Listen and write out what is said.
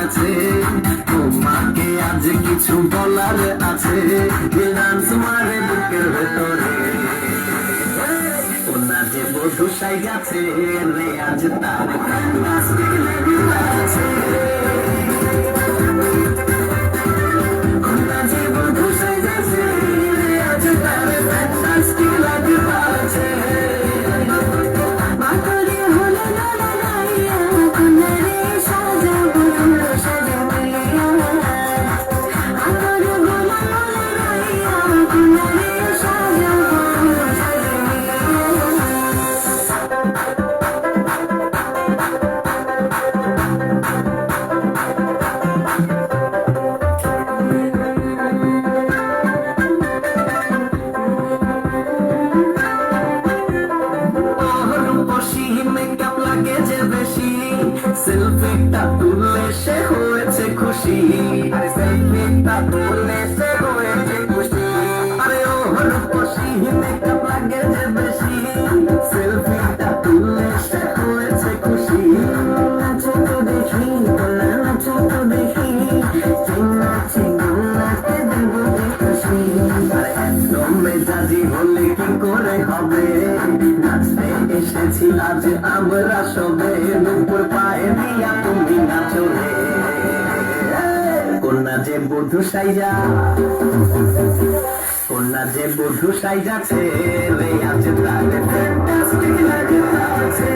আছে, তোমাকে আজ কিছু বলার আছে, ডান্স মারে বুকের ভেতরে। ওনা যে বধু সাই গেছে রে আজ তার ফ্যান্টাস্টিক লাগছে। ওনা যে বধু সাই গেছে রে আজ তার ফ্যান্টাস্টিক লাগছে। সেলফিটা তুললে সে হয়েছে খুশি, সেলফিটা তুললে সে হয়েছে খুশি। আরে ও রূপসী মেকআপ লাগে যে বেশি, সেলফিটা তুললে সে হয়েছে খুশি। নাচে তো দেখি নাচে তো দেখি, নাচে নাচতে দেবো খুশি। একদম মেজাজি হলে কি করে হবে, নাচতে এসেছি আজ আমরা সবে, দুপুর পায়ে দিয়া তুমি নাচো রে। কন্যা যে বধূ সাইজা, কন্যা যে বধূ সাইজাছে রে আজ তার ফ্যান্টাস্টিক লাগছে।